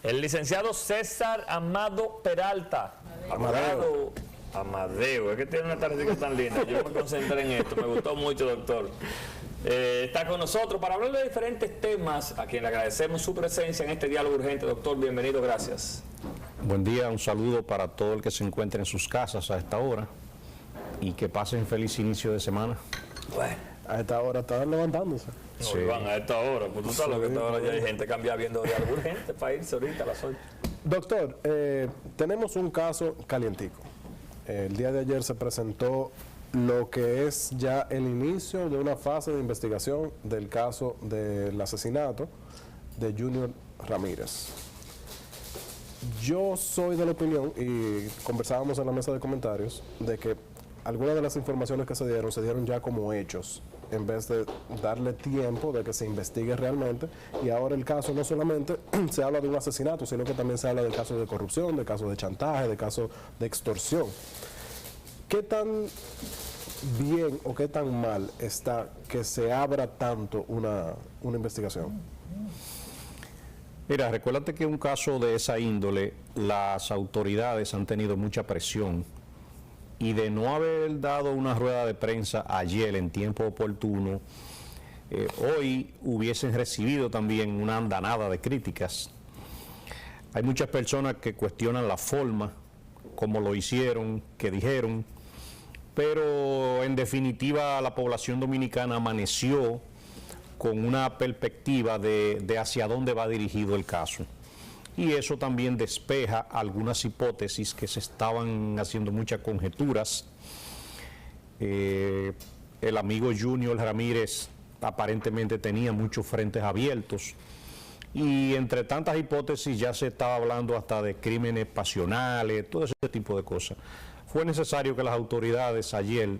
El licenciado César Amado Peralta. Amadeo, es que tiene una tardecita tan linda. Yo me concentré en esto, me gustó mucho, doctor. Está con nosotros para hablar de diferentes temas, a quien le agradecemos su presencia en este diálogo urgente. Doctor, bienvenido, gracias. Buen día, un saludo para todo el que se encuentre en sus casas a esta hora y que pasen feliz inicio de semana. Bueno, a esta hora estaban levantándose. no, Sí. Iván, a esta hora, pues tú sabes que a esta hora ya hay gente cambiada viendo diálogo urgente para irse ahorita a las 8. Doctor, tenemos un caso calientico. El día de ayer se presentó lo que es ya el inicio de una fase de investigación del caso del asesinato de Junior Ramírez. Yo soy de la opinión, y conversábamos en la mesa de comentarios, de que algunas de las informaciones que se dieron ya como hechos, en vez de darle tiempo de que se investigue realmente. Y ahora el caso no solamente se habla de un asesinato, sino que también se habla de casos de corrupción, de casos de chantaje, de casos de extorsión. ¿Qué tan bien o qué tan mal está que se abra tanto una investigación? Mira, recuérdate que en un caso de esa índole, las autoridades han tenido mucha presión y de no haber dado una rueda de prensa ayer en tiempo oportuno, hoy hubiesen recibido también una andanada de críticas. Hay muchas personas que cuestionan la forma, cómo lo hicieron, qué dijeron, pero en definitiva la población dominicana amaneció con una perspectiva de hacia dónde va dirigido el caso. Y eso también despeja algunas hipótesis que se estaban haciendo muchas conjeturas. El amigo Junior Ramírez aparentemente tenía muchos frentes abiertos y entre tantas hipótesis ya se estaba hablando hasta de crímenes pasionales, todo ese tipo de cosas. Fue necesario que las autoridades ayer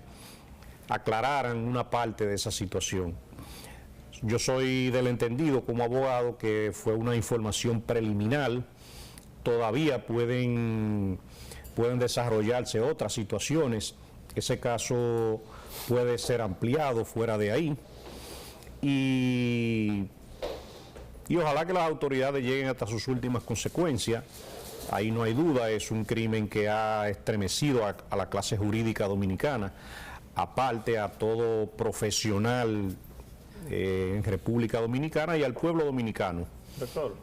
aclararan una parte de esa situación. Yo soy del entendido como abogado que fue una información preliminar, todavía pueden desarrollarse otras situaciones, ese caso puede ser ampliado fuera de ahí y ojalá que las autoridades lleguen hasta sus últimas consecuencias. Ahí no hay duda, es un crimen que ha estremecido a la clase jurídica dominicana, aparte a todo profesional en República Dominicana y al pueblo dominicano. Doctor,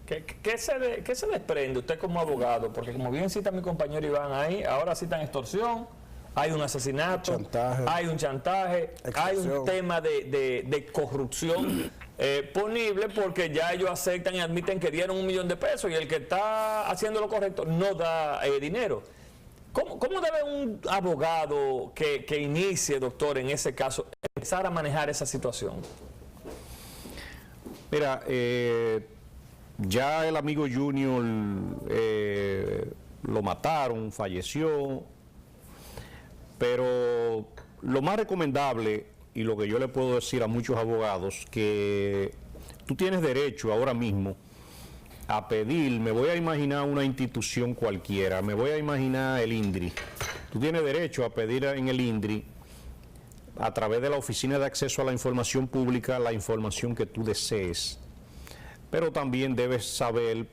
¿qué se desprende usted como abogado? Porque como bien cita mi compañero Iván ahí, ahora citan extorsión, hay un asesinato, Chantaje, hay un chantaje, hay un tema de corrupción punible porque ya ellos aceptan y admiten que dieron $1 millón y el que está haciendo lo correcto no da dinero. ¿Cómo debe un abogado que inicie, doctor, en ese caso, empezar a manejar esa situación? Mira, ya el amigo Junior lo mataron, falleció, pero lo más recomendable y lo que yo le puedo decir a muchos abogados, que tú tienes derecho ahora mismo a pedir, me voy a imaginar una institución cualquiera, me voy a imaginar el INDRI. Tú tienes derecho a pedir en el INDRI, a través de la Oficina de Acceso a la Información Pública, la información que tú desees. Pero también debes saber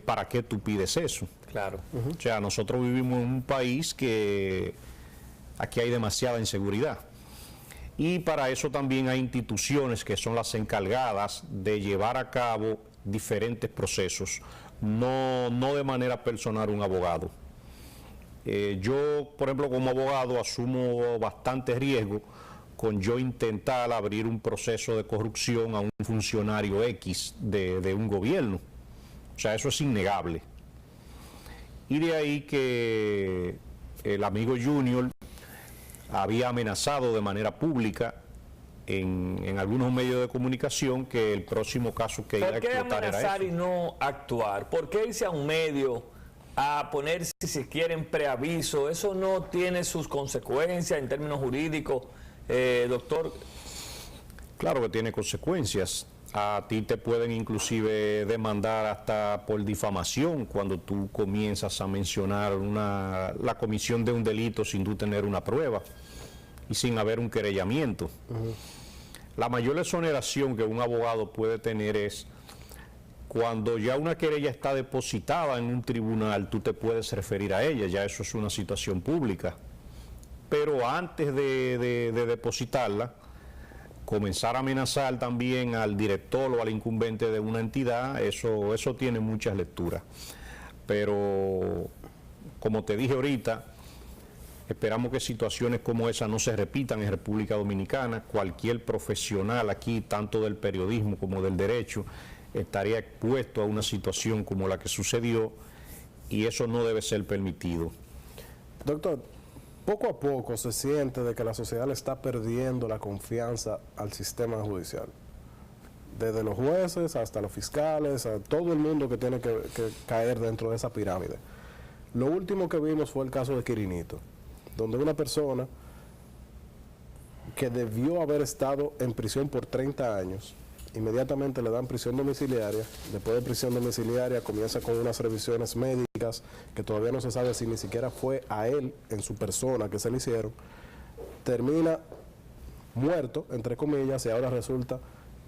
para qué tú pides eso. Claro. O sea, nosotros vivimos en un país que aquí hay demasiada inseguridad. Y para eso también hay instituciones que son las encargadas de llevar a cabo diferentes procesos, no de manera personal un abogado. Yo, por ejemplo, como abogado asumo bastante riesgo con yo intentar abrir un proceso de corrupción a un funcionario X de un gobierno. O sea, eso es innegable. Y de ahí que el amigo Junior había amenazado de manera pública en algunos medios de comunicación que el próximo caso que iba a explotar era eso. ¿Por qué amenazar y no actuar? ¿Por qué irse a un medio a poner, si quieren, preaviso? Eso no tiene sus consecuencias en términos jurídicos, doctor. Claro que tiene consecuencias. A ti te pueden inclusive demandar hasta por difamación cuando tú comienzas a mencionar la comisión de un delito sin tú tener una prueba y sin haber un querellamiento. La mayor exoneración que un abogado puede tener es cuando ya una querella está depositada en un tribunal, tú te puedes referir a ella, ya eso es una situación pública. Pero antes de depositarla, comenzar a amenazar también al director o al incumbente de una entidad, eso tiene muchas lecturas. Pero, como te dije ahorita, esperamos que situaciones como esa no se repitan en República Dominicana. Cualquier profesional aquí, tanto del periodismo como del derecho, estaría expuesto a una situación como la que sucedió, y eso no debe ser permitido. Doctor, poco a poco se siente de que la sociedad le está perdiendo la confianza al sistema judicial. Desde los jueces hasta los fiscales, a todo el mundo que tiene que caer dentro de esa pirámide. Lo último que vimos fue el caso de Quirinito, donde una persona que debió haber estado en prisión por 30 años, inmediatamente le dan prisión domiciliaria. Después de prisión domiciliaria comienza con unas revisiones médicas que todavía no se sabe si ni siquiera fue a él en su persona que se le hicieron. Termina muerto, entre comillas, y ahora resulta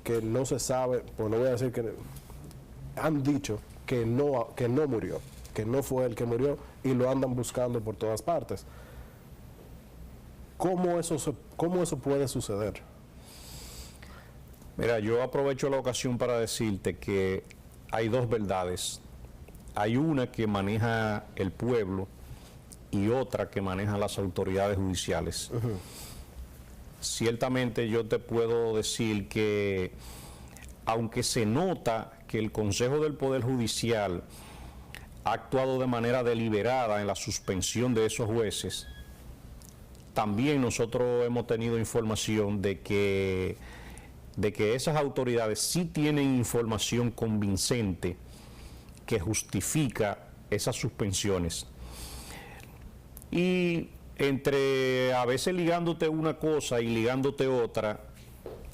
que no se sabe, pues no voy a decir que han dicho que no murió, que no fue el que murió, y lo andan buscando por todas partes. ¿Cómo eso puede suceder? Mira, yo aprovecho la ocasión para decirte que hay dos verdades. Hay una que maneja el pueblo y otra que maneja las autoridades judiciales. Ciertamente yo te puedo decir que, aunque se nota que el Consejo del Poder Judicial ha actuado de manera deliberada en la suspensión de esos jueces, también nosotros hemos tenido información de que esas autoridades sí tienen información convincente que justifica esas suspensiones. Y entre a veces ligándote una cosa y ligándote otra,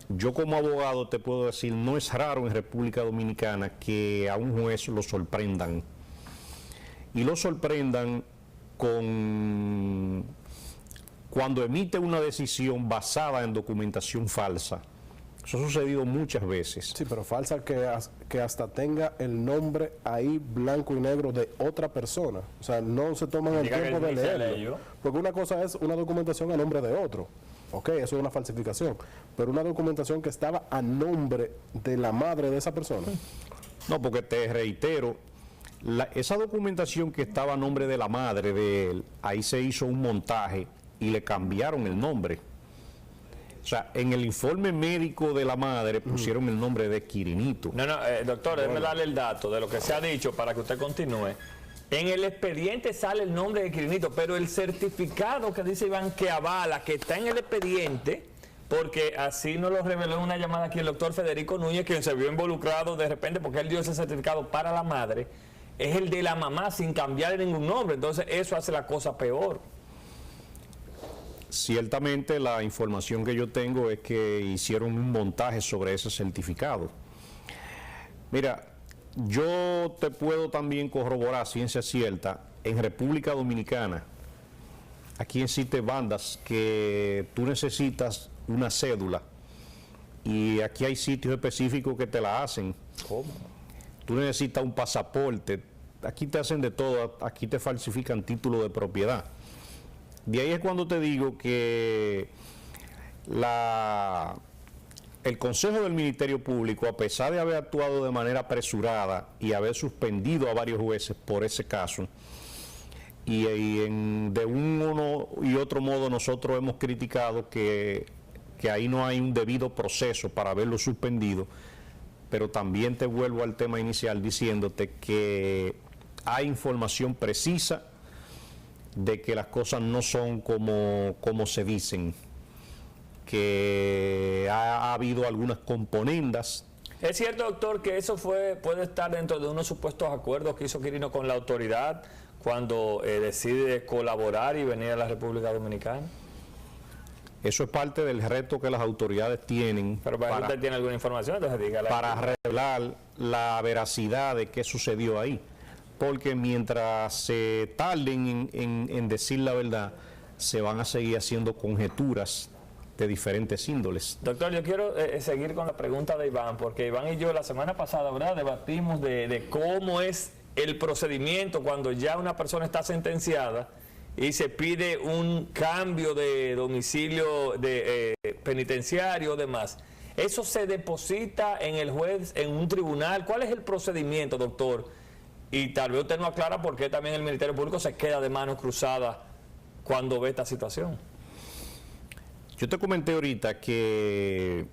yo como abogado te puedo decir, no es raro en República Dominicana que a un juez lo sorprendan. Y lo sorprendan cuando emite una decisión basada en documentación falsa. Eso ha sucedido muchas veces. Sí, pero falsa que hasta tenga el nombre ahí blanco y negro de otra persona. O sea, no se toman el tiempo de leerlo. Porque una cosa es una documentación a nombre de otro. Ok, eso es una falsificación. Pero una documentación que estaba a nombre de la madre de esa persona. No, porque te reitero, esa documentación que estaba a nombre de la madre de él, ahí se hizo un montaje y le cambiaron el nombre. O sea, en el informe médico de la madre pusieron el nombre de Quirinito. No, doctor, déjeme darle el dato de lo que se ha dicho para que usted continúe. En el expediente sale el nombre de Quirinito, pero el certificado que dice Iván que avala, que está en el expediente, porque así nos lo reveló en una llamada aquí el doctor Federico Núñez, quien se vio involucrado de repente porque él dio ese certificado para la madre, es el de la mamá sin cambiarle ningún nombre. Entonces eso hace la cosa peor. Ciertamente la información que yo tengo es que hicieron un montaje sobre ese certificado. Mira, yo te puedo también corroborar, ciencia cierta, en República Dominicana, aquí existen bandas que tú necesitas una cédula y aquí hay sitios específicos que te la hacen. ¿Cómo? Tú necesitas un pasaporte, aquí te hacen de todo, aquí te falsifican título de propiedad. De ahí es cuando te digo que el Consejo del Ministerio Público, a pesar de haber actuado de manera apresurada y haber suspendido a varios jueces por ese caso, de uno y otro modo nosotros hemos criticado que ahí no hay un debido proceso para haberlo suspendido, pero también te vuelvo al tema inicial diciéndote que hay información precisa de que las cosas no son como se dicen, que ha habido algunas componendas. ¿Es cierto, doctor, que eso puede estar dentro de unos supuestos acuerdos que hizo Quirino con la autoridad cuando decide colaborar y venir a la República Dominicana? Eso es parte del reto que las autoridades tienen. Pero para usted tiene alguna información, entonces dígala. Para revelar la veracidad de qué sucedió ahí. Porque mientras se tarden en decir la verdad, se van a seguir haciendo conjeturas de diferentes índoles. Doctor, yo quiero seguir con la pregunta de Iván, porque Iván y yo la semana pasada, ¿verdad?, debatimos de cómo es el procedimiento cuando ya una persona está sentenciada y se pide un cambio de domicilio penitenciario o demás. ¿Eso se deposita en el juez, en un tribunal? ¿Cuál es el procedimiento, doctor? Y tal vez usted no aclara por qué también el Ministerio Público se queda de manos cruzadas cuando ve esta situación. Yo te comenté ahorita que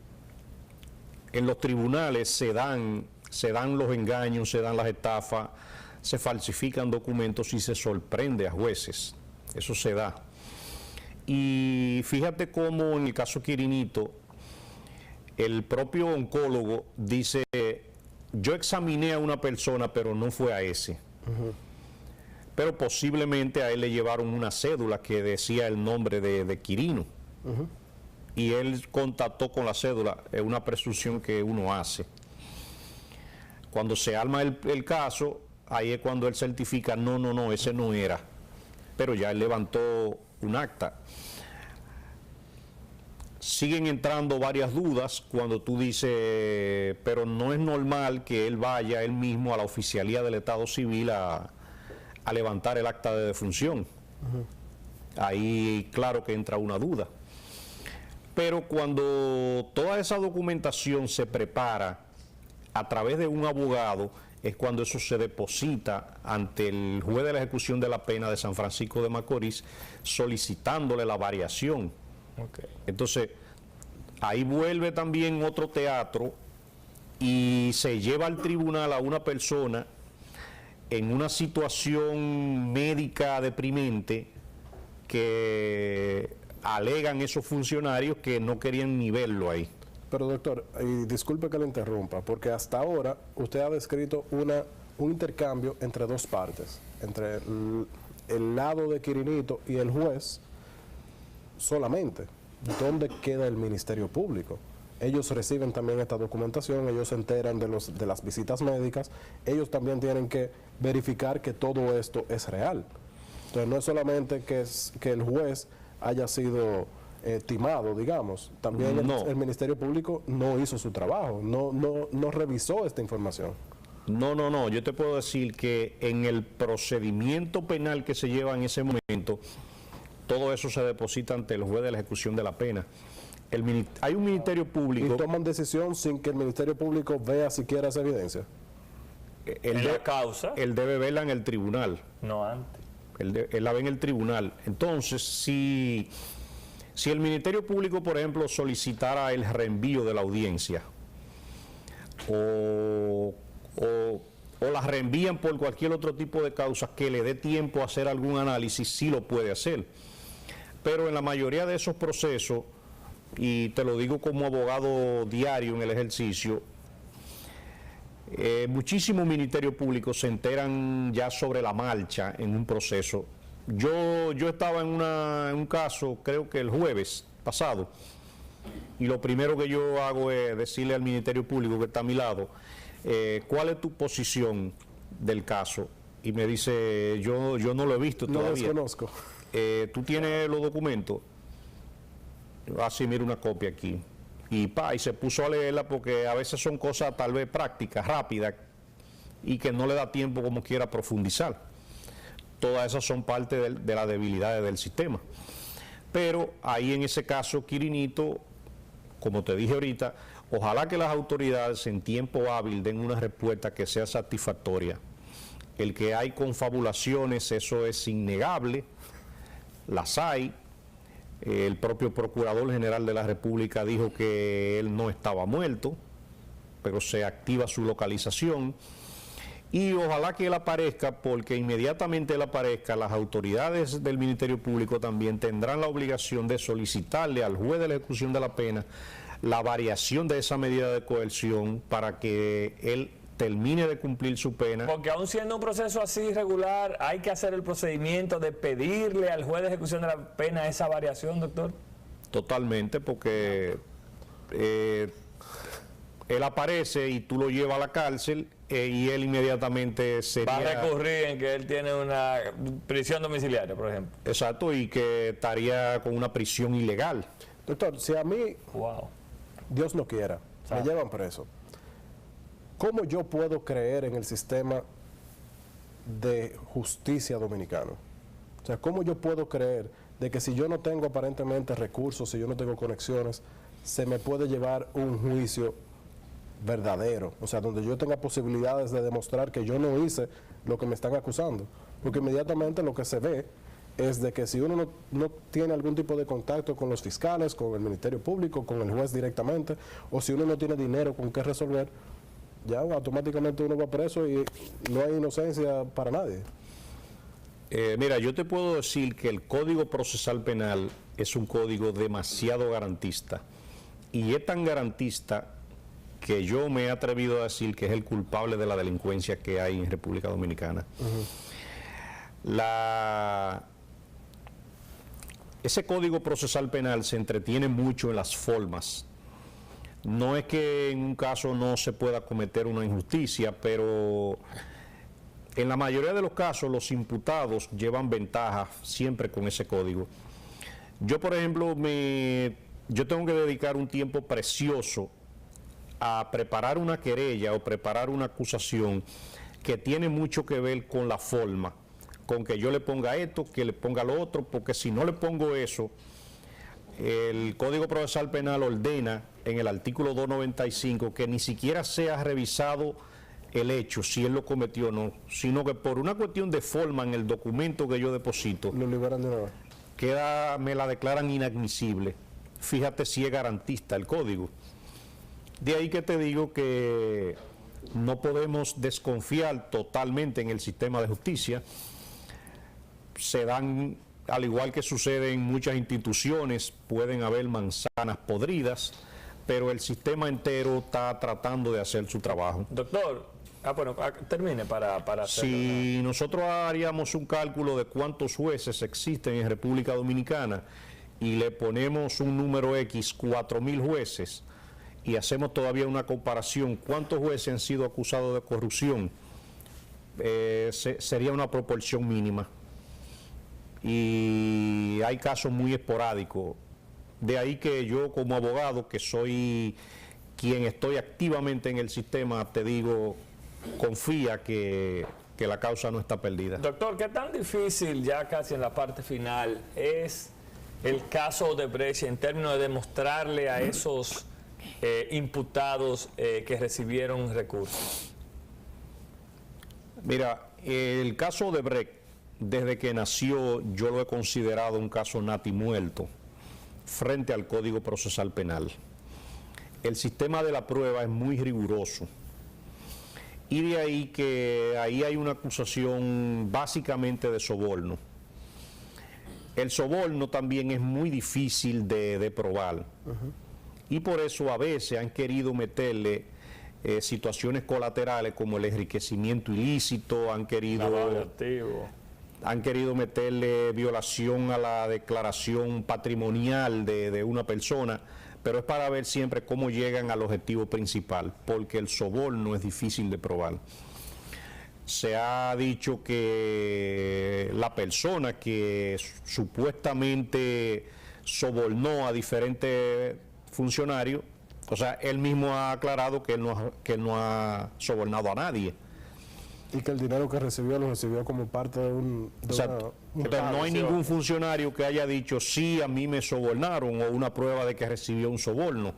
en los tribunales se dan los engaños, se dan las estafas, se falsifican documentos y se sorprende a jueces. Eso se da. Y fíjate cómo en el caso Quirinito, el propio oncólogo dice, yo examiné a una persona, pero no fue a ese. Pero posiblemente a él le llevaron una cédula que decía el nombre de Quirino. Y él contactó con la cédula, es una presunción que uno hace. Cuando se arma el caso, ahí es cuando él certifica, no, ese no era. Pero ya él levantó un acta. Siguen entrando varias dudas cuando tú dices, pero no es normal que él vaya él mismo a la oficialía del Estado Civil a levantar el acta de defunción. Ahí claro que entra una duda. Pero cuando toda esa documentación se prepara a través de un abogado, es cuando eso se deposita ante el juez de la ejecución de la pena de San Francisco de Macorís, solicitándole la variación. Entonces, ahí vuelve también otro teatro y se lleva al tribunal a una persona en una situación médica deprimente que alegan esos funcionarios que no querían ni verlo ahí. Pero doctor, y disculpe que le interrumpa, porque hasta ahora usted ha descrito un intercambio entre dos partes, entre el lado de Quirinito y el juez solamente. ¿Dónde queda el Ministerio Público? Ellos reciben también esta documentación, ellos se enteran de las visitas médicas, ellos también tienen que verificar que todo esto es real. Entonces no es solamente que el juez haya sido timado, digamos, también el Ministerio Público no hizo su trabajo, no revisó esta información. No, yo te puedo decir que en el procedimiento penal que se lleva en ese momento, todo eso se deposita ante el juez de la ejecución de la pena. Hay un Ministerio Público... ¿Y toman decisión sin que el Ministerio Público vea siquiera esa evidencia? ¿En la causa? Él debe verla en el tribunal. No antes. Él la ve en el tribunal. Entonces, si el Ministerio Público, por ejemplo, solicitara el reenvío de la audiencia o la reenvían por cualquier otro tipo de causas que le dé tiempo a hacer algún análisis, sí lo puede hacer. Pero en la mayoría de esos procesos, y te lo digo como abogado diario en el ejercicio, muchísimos ministerios públicos se enteran ya sobre la marcha en un proceso. Yo estaba en un caso, creo que el jueves pasado, y lo primero que yo hago es decirle al Ministerio Público que está a mi lado, ¿cuál es tu posición del caso? Y me dice, yo no lo he visto todavía. No los conozco. ¿Tú tienes los documentos? Así, mira una copia aquí. Y se puso a leerla porque a veces son cosas tal vez prácticas, rápidas, y que no le da tiempo como quiera profundizar. Todas esas son parte de las debilidades del sistema. Pero ahí en ese caso, Quirinito, como te dije ahorita, ojalá que las autoridades en tiempo hábil den una respuesta que sea satisfactoria. El que hay confabulaciones, eso es innegable, las hay. El propio Procurador General de la República dijo que él no estaba muerto, pero se activa su localización. Y ojalá que él aparezca, porque inmediatamente él aparezca, las autoridades del Ministerio Público también tendrán la obligación de solicitarle al juez de la ejecución de la pena la variación de esa medida de coerción para que él termine de cumplir su pena. Porque aún siendo un proceso así irregular, hay que hacer el procedimiento de pedirle al juez de ejecución de la pena esa variación, doctor. Totalmente, porque él aparece y tú lo llevas a la cárcel y él inmediatamente sería... Va a recurrir en que él tiene una prisión domiciliaria, por ejemplo. Exacto, y que estaría con una prisión ilegal. Doctor, si a mí, Dios no quiera, me llevan preso, ¿cómo yo puedo creer en el sistema de justicia dominicano? O sea, ¿cómo yo puedo creer de que si yo no tengo aparentemente recursos, si yo no tengo conexiones, se me puede llevar un juicio verdadero? O sea, donde yo tenga posibilidades de demostrar que yo no hice lo que me están acusando. Porque inmediatamente lo que se ve es de que si uno no tiene algún tipo de contacto con los fiscales, con el Ministerio Público, con el juez directamente, o si uno no tiene dinero con qué resolver, ya automáticamente uno va preso y no hay inocencia para nadie. Mira, yo te puedo decir que el Código Procesal Penal es un código demasiado garantista, y es tan garantista que yo me he atrevido a decir que es el culpable de la delincuencia que hay en República Dominicana. Ese Código Procesal Penal se entretiene mucho en las formas. No es que en un caso no se pueda cometer una injusticia, pero en la mayoría de los casos los imputados llevan ventaja siempre con ese código. Yo, por ejemplo, yo tengo que dedicar un tiempo precioso a preparar una querella o preparar una acusación que tiene mucho que ver con la forma, con que yo le ponga esto, que le ponga lo otro, porque si no le pongo eso, el Código Procesal Penal ordena en el artículo 295 que ni siquiera sea revisado el hecho, si él lo cometió o no, sino que por una cuestión de forma en el documento que yo deposito, lo liberan de nuevo. Me la declaran inadmisible. Fíjate si es garantista el código. De ahí que te digo que no podemos desconfiar totalmente en el sistema de justicia. Se dan, al igual que sucede en muchas instituciones, pueden haber manzanas podridas, pero el sistema entero está tratando de hacer su trabajo. Doctor, termine para hacerlo. Si nosotros haríamos un cálculo de cuántos jueces existen en República Dominicana y le ponemos un número X, 4.000 jueces, y hacemos todavía una comparación, ¿cuántos jueces han sido acusados de corrupción? Sería una proporción mínima. Y hay casos muy esporádicos. De ahí que yo, como abogado, que soy quien estoy activamente en el sistema, te digo, confía que la causa no está perdida. Doctor, ¿qué tan difícil, ya casi en la parte final, es el caso de Odebrecht en términos de demostrarle a esos imputados que recibieron recursos? Mira, el caso Odebrecht, desde que nació, yo lo he considerado un caso nati muerto frente al Código Procesal Penal. El sistema de la prueba es muy riguroso, y de ahí que ahí hay una acusación básicamente de soborno. El soborno también es muy difícil de probar, y por eso a veces han querido meterle situaciones colaterales como el enriquecimiento ilícito, han querido meterle violación a la declaración patrimonial de una persona, pero es para ver siempre cómo llegan al objetivo principal, porque el soborno es difícil de probar. Se ha dicho que la persona que supuestamente sobornó a diferentes funcionarios, o sea, él mismo ha aclarado que él no ha sobornado a nadie. Y que el dinero que recibió lo recibió como parte de no hay ningún funcionario que haya dicho, sí, a mí me sobornaron, o una prueba de que recibió un soborno.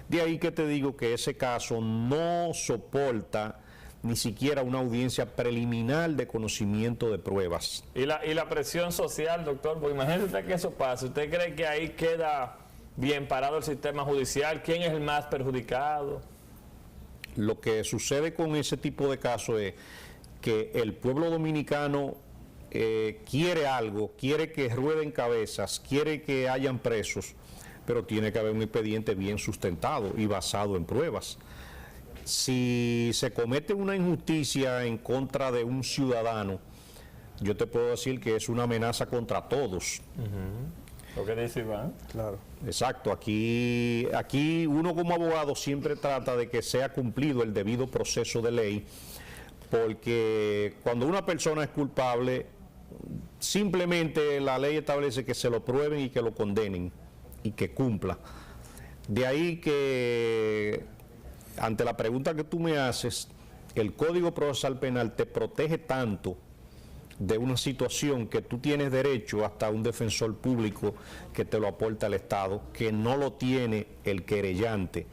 De ahí que te digo que ese caso no soporta ni siquiera una audiencia preliminar de conocimiento de pruebas. ¿Y la presión social, doctor? Pues imagínese usted que eso pasa. ¿Usted cree que ahí queda bien parado el sistema judicial? ¿Quién es el más perjudicado? Lo que sucede con ese tipo de casos es que el pueblo dominicano quiere algo, quiere que rueden cabezas, quiere que hayan presos, pero tiene que haber un expediente bien sustentado y basado en pruebas. Si se comete una injusticia en contra de un ciudadano, yo te puedo decir que es una amenaza contra todos. Lo que dice Iván. Claro. Exacto, aquí uno como abogado siempre trata de que sea cumplido el debido proceso de ley, porque cuando una persona es culpable, simplemente la ley establece que se lo prueben y que lo condenen. y que cumpla. De ahí que, ante la pregunta que tú me haces, el Código Procesal Penal te protege tanto de una situación que tú tienes derecho hasta un defensor público que te lo aporta el Estado, que no lo tiene el querellante,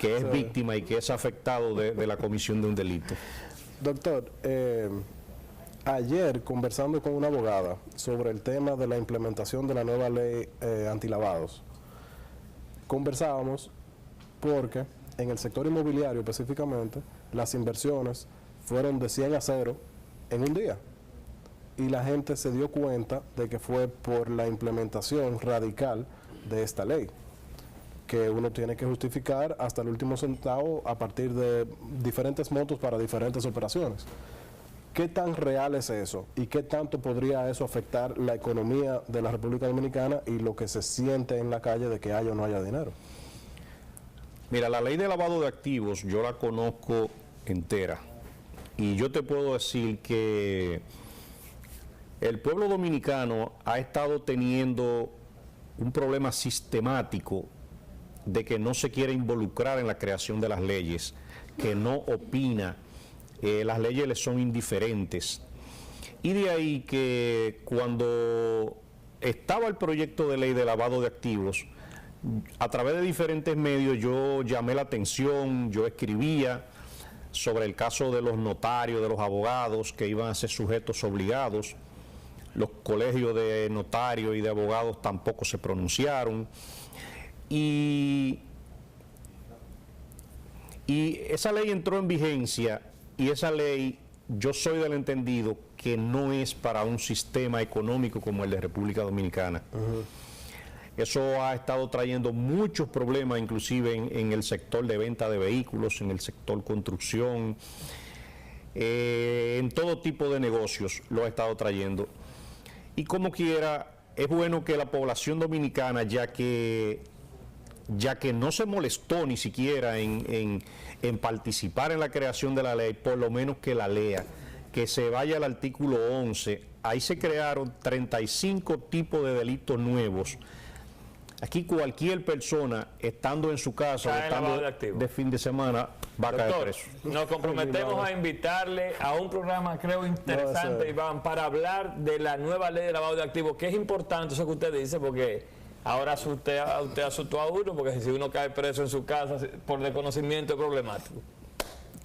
que es víctima y que es afectado de la comisión de un delito. Doctor, ayer conversando con una abogada sobre el tema de la implementación de la nueva ley antilavados, conversábamos porque en el sector inmobiliario específicamente las inversiones fueron de 100 a 0 en un día. Y la gente se dio cuenta de que fue por la implementación radical de esta ley, que uno tiene que justificar hasta el último centavo a partir de diferentes montos para diferentes operaciones. ¿Qué tan real es eso? ¿Y qué tanto podría eso afectar la economía de la República Dominicana y lo que se siente en la calle de que haya o no haya dinero? Mira, la ley de lavado de activos yo la conozco entera. Y yo te puedo decir que el pueblo dominicano ha estado teniendo un problema sistemático de que no se quiere involucrar en la creación de las leyes, que no opina, las leyes le son indiferentes. Y de ahí que cuando estaba el proyecto de ley de lavado de activos, a través de diferentes medios yo llamé la atención, yo escribía sobre el caso de los notarios, de los abogados que iban a ser sujetos obligados. Los colegios de notarios y de abogados tampoco se pronunciaron. Y esa ley entró en vigencia, y esa ley, yo soy del entendido que no es para un sistema económico como el de República Dominicana. Eso ha estado trayendo muchos problemas, inclusive en el sector de venta de vehículos, en el sector construcción, en todo tipo de negocios lo ha estado trayendo. Y como quiera, es bueno que la población dominicana, ya que no se molestó ni siquiera en participar en la creación de la ley, por lo menos que la lea, que se vaya al artículo 11. Ahí se crearon 35 tipos de delitos nuevos. Aquí cualquier persona, estando en su casa, estando de fin de semana, va a caer preso. Nos comprometemos a invitarle a un programa, creo, interesante, Iván, para hablar de la nueva ley de lavado de activos, que es importante eso que usted dice, porque ahora usted asustó a uno, porque si uno cae preso en su casa por desconocimiento es problemático.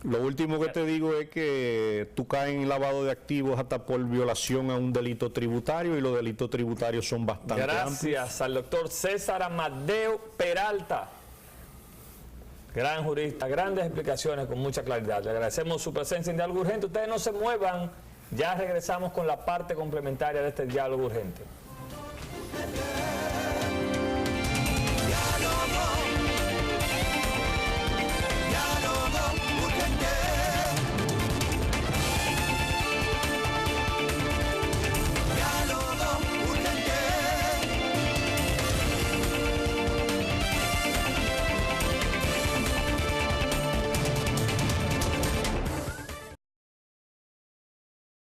Lo último que te digo es que tú caes en lavado de activos hasta por violación a un delito tributario, y los delitos tributarios son bastante amplios. Gracias al doctor César Amadeo Peralta, gran jurista, grandes explicaciones con mucha claridad. Le agradecemos su presencia en Diálogo Urgente. Ustedes no se muevan, ya regresamos con la parte complementaria de este Diálogo Urgente.